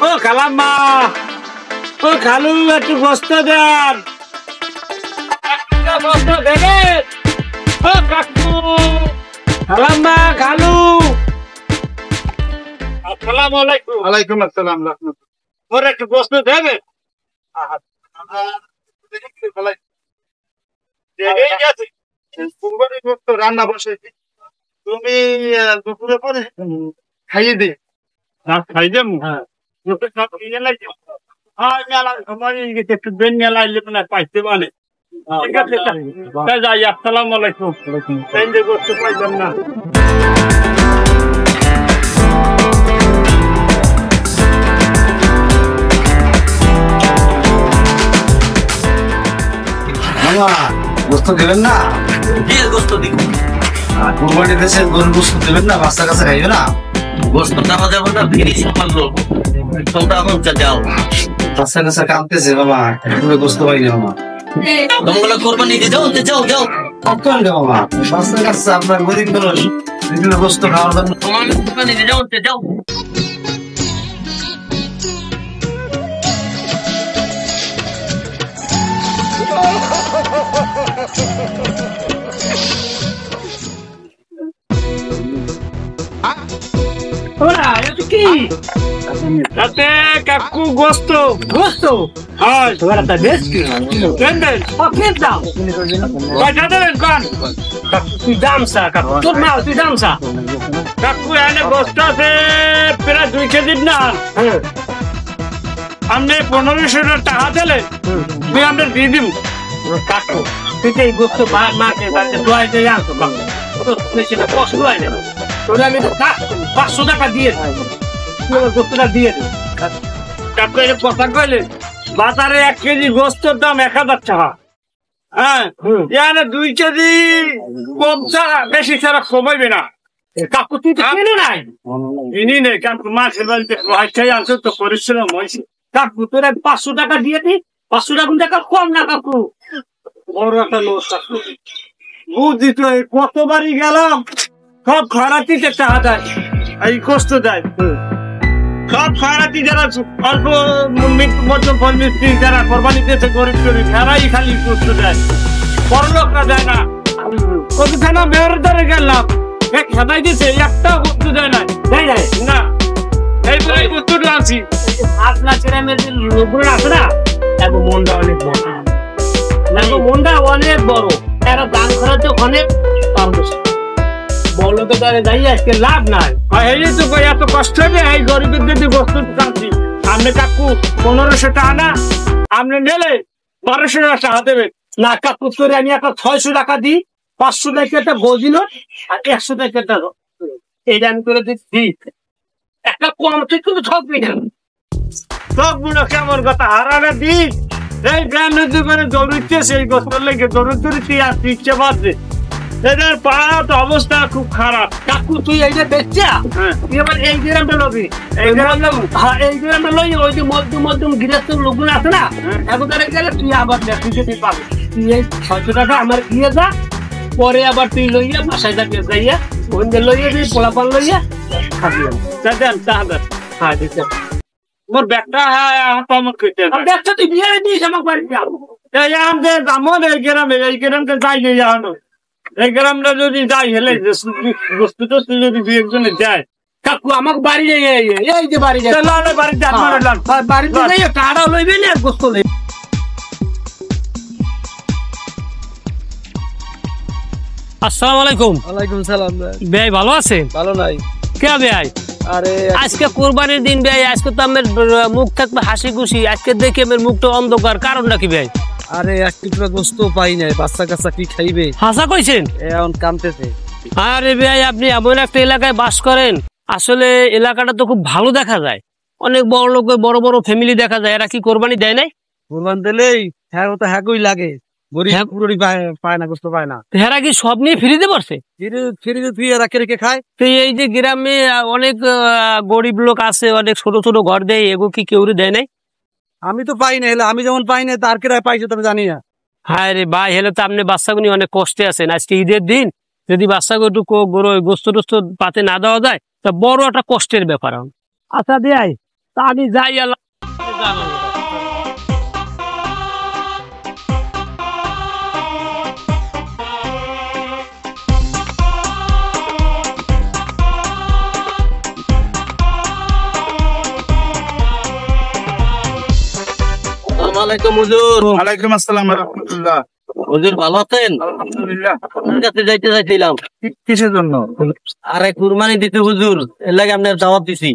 ও খালাম্মা, ও খালু একটু গোস্ত দেন, গোস্ত দেবেন। ও কাকু, খালাম্মা, খালু। আসসালামু আলাইকুম। ওয়ালাইকুম আসসালাম। ওর একটু গোস্ত দেবেন। রান্না বসেছি, তুমি দুপুরে পরে খাইয়ে দে। খাই দেব। হ্যাঁ, একটু বেন মেলাইলে মানে পাইতে মানে। ঠিক আছে, যাই। আসসালামু আলাইকুম। গোস্ত পাইতাম না। গোস্ত দেবেন না? গোস্ত দিব। কুরবানি দেশে গরুর গোস্ত দেবেন না? বাচ্চা কাছে খাইবে না? গোস্ত দেওয়া যাবে না, ফিরিস আমার লোক। তোমরা এখন যাও। বাচ্চা কাছে কাঁদতেছে বাবা, পুরো গোস্ত পাইনি বাবা। তোমরা কোরবানি দিয়ে যাও, যাও যাও। কখন গে বাবা, বাচ্চা কাছে আপনার গরিব মানুষ বিভিন্ন গোস্ত খাওয়ার জন্য তোমার কোরবানি দিয়ে যাও, যাও। কাকু গোস্ত গোস্ত হয় তোমার একটা বেশ কি দেন। ফের দাও কয়টা দেবেন কন? তুই দামসা কাকু তোর মা তুই দামসা কাকু এনে গোস্ত আছে প্রায় 2 কেজির না। আপনি 1500 টাকা দিলে তুই আপনার দিয়ে দিব। কাকু তুই তো এই গোস্ত মাকে বাড়িতে দোয়াই দিয়ে আনতো কাকু সেটা কষ্ট হয় না তোর আমি তো 500 টাকা দিয়ে তুই আমার গোস্তটা দিয়ে দে কাকু এটা কথা কইলে বাজারে 1 কেজি গোস্তর দাম 1000 টাকা। হ্যাঁ, এখানে 2 কেজি কম ছাড়া বেশি ছাড়া কমাইবে না। কাকু তুই তো কেনে নাই ইনি নেই কাকু, মাছের বাড়িতে খাই আনছো তো পরিশ্রম হয়েছে। কাকু তোর 500 টাকা দিয়ে দি 500 টাকা কম না কাকু বড় একটা লোক কাকু, বুঝি তো কতবারই গেলাম সব খরাতিতে টাকা দেয়, এই কষ্ট দেয়। সব খরাতি যারা অল্প মধ্যম ফল মিস্ত্রি যারা কোরবানি দিয়েছে গরিব গরিব এরাই খালি কষ্ট দেয়, বড় লোকরা দেয় না। কতখানা মেয়রের দ্বারে গেলাম, এক হেদাই দিয়েছে একটা বস্তু দেয় না, দেয় যায় না এইবারে বস্তুটা আনছি। আপনার গ্রামের যে লোকগুলো আছে না এখন মনটা অনেক বড় দেখো মনটা অনেক বড় এরা দান করাতে অনেক কম বেশি বড় লোকের দ্বারা যাই আজকে লাভ নাই এই তো এত কষ্ট হবে এই গরিবের যদি বস্তু টানছি। আপনি কাকু 1500 টাকা না, আপনি নিলে 1200 টাকা দেবেন। না কাকু করে আমি একটা 600 টাকা দিই 500 টাকা একটা গজিল আর 100 টাকা একটা এইটা আমি করে দিচ্ছি একটা কম তুই কিন্তু ঠকবি না সবগুলো কেমন কথা হারানো দিন। এই গ্রামের দোকানে দৌড়িচ্ছে সেই গোস্তর লেগে দৌড়ি আর ইচ্ছে বাড়ছে। এদের পাড়ার অবস্থা খুব খারাপ। কাকু তুই এই যে বেচা তুই আবার এই গ্রামটা লবি এই গ্রামটা এই গ্রামটা লই ওই যে মধ্যম মধ্যম গৃহস্থ লোকগুলো আছে না এখন তারা গেলে তুই আবার তুই পাবি তুই এই 600 টাকা আমার দিয়ে যা পরে আবার তুই লইয়া বাসায় যাবি যাইয়া ওখানে লইয়া তুই পোলাপান লইয়া খাবি দেন তাহলে। হ্যাঁ দিতে মোর ব্যাগটা আমার কেটে দেখছো তুই বিয়ে দিস আমাকে বাড়িতে এই আমাদের আমার এই গ্রামটা যাই নেই জানো। এই গ্রামটা যদি যাই হেলে বস্তু টস্তু যদি 2-1 যায়। কাকু আমাকে বাড়ি এই যে বাড়ি বাড়িতে বাড়িতে যাই টাড়া লইবে না গোস্ত লইবে। আসসালামু আলাইকুম। ওয়ালাইকুম সালাম। ভাই ভালো আছেন? ভালো নাই। কে ভাই? আরে আজকে কোরবানির দিন ভাই, আজকে তো আমার মুখ থাকবে হাসি খুশি, আজকে দেখে আমার মুখটা অন্ধকার, কারণটা কি ভাই? আরে এক টুকরা গোস্ত পাই নাই, বাচ্চা কাচ্চা কি খাইবে? হাসা কইছেন? এখন কামতেছে। আরে ভাই আপনি এমন একটা এলাকায় বাস করেন, আসলে এলাকাটা তো খুব ভালো দেখা যায়, অনেক বড় লোক বড় বড় ফ্যামিলি দেখা যায়, এরা কি কোরবানি দেয় নাই? কোরবান দিলেই হ্যাঁ ও তো হ্যাঁই লাগে, গরিব পুরোই পায় না, গোস্ত পায় না। এরা কি সব নিয়ে ফ্রিতে পারছে? ফিরে রাখে রেখে খায়। তো এই যে গ্রামে অনেক গরিব লোক আছে, অনেক ছোট ছোট ঘর দেয়, এগো কি কেউ দেয় নাই? আমি তো পাই না, আমি যেমন পাই না তার কেরাই পাইছে তো আমি জানি না। হ্যাঁ রে ভাই, হেলে তো আপনি বাচ্চাগুনি অনেক কষ্টে আছেন, আজকে ঈদের দিন যদি বাচ্চাকে একটু গোস্ত টোস্ত পাতে না দেওয়া যায় তা বড় একটা কষ্টের ব্যাপার। আচ্ছা দেয় তা আমি যাই আল্লাহ আসসালামাইকুম হুজুর। ওয়ালাইকুম আসসালাম রহমতুল্লাহ। হুজুর ভালো আছেন? আলহামদুলিল্লাহ। আপনার কাছে যাইতে চাইছিলাম। কিসের জন্য? আরে কুরবানি দিতে হুজুর, এর লাগে আপনার দাওয়াত দিছি।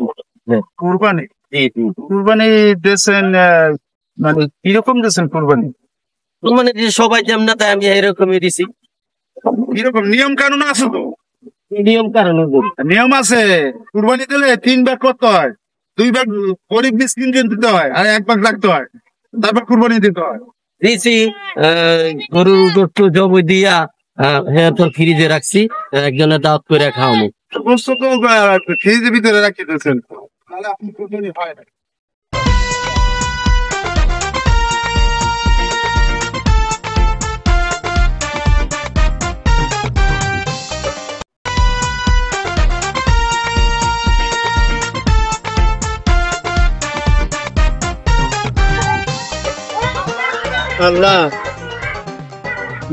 কুরবানি? জি জি। কুরবানি দিয়েছেন, মানে কিরকম দিয়েছেন কুরবানি? কুরবানি দিতে সবাই যেমন তাই আমি এরকমই দিছি। কিরকম নিয়ম কানুন আছে তো? নিয়ম কারণ হুজুর। নিয়ম আছে। কুরবানি দিলে 3 ভাগ করতে হয়, 2 ভাগ গরিব মিসকিন দিতে হয়, আর 1 ভাগ রাখতে হয়, তারপর কুরবানি দিতে হয়। দিছি গরুর গোস্ত জবই দিয়া হ্যাঁ তোর ফ্রিজে রাখছি, একজনের দাওয়াত করে খাওয়ানো। গোস্ত তো ফ্রিজের ভিতরে রাখি দিয়েছেন, তাহলে আপনি কুরবানি হয় না। আল্লাহ,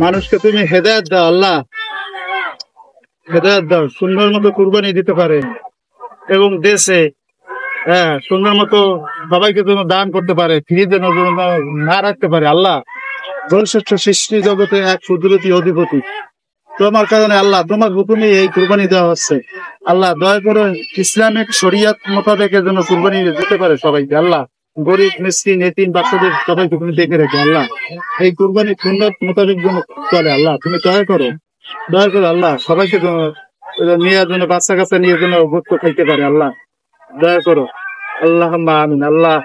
মানুষকে তুমি হেদায়েত দাও আল্লাহ, হেদায়েত দাও, সুন্দর মতো কুরবানি দিতে পারে এবং দেশে সুন্দর মতো সবাইকে যেন দান করতে পারে, ফিরিয়ে যেন না রাখতে পারে। আল্লাহ, বৈশিষ্ট্য সৃষ্টি জগতে এক কুদরতি অধিপতি, তোমার কারণে আল্লাহ, তোমার হুকুমে এই কুরবানি দেওয়া হচ্ছে। আল্লাহ, দয়া করে ইসলামিক শরিয়ত মোতাবেক যেন কুরবানি দিতে পারে সবাইকে। আল্লাহ, গরিব মিসকিন এতিম বাচ্চাদের সবাইকে তুমি দেখে রেখে আল্লাহ, এই কুরবানি সুন্নাত মোতাবেক যেন চলে। আল্লাহ, তুমি দয়া করো, দয়া করো আল্লাহ, সবাইকে নিয়ে জন্য বাচ্চা কাচ্চা নিয়ে যেন গোস্ত খাইতে পারে। আল্লাহ, দয়া করো। আল্লাহ আমিন। আল্লাহ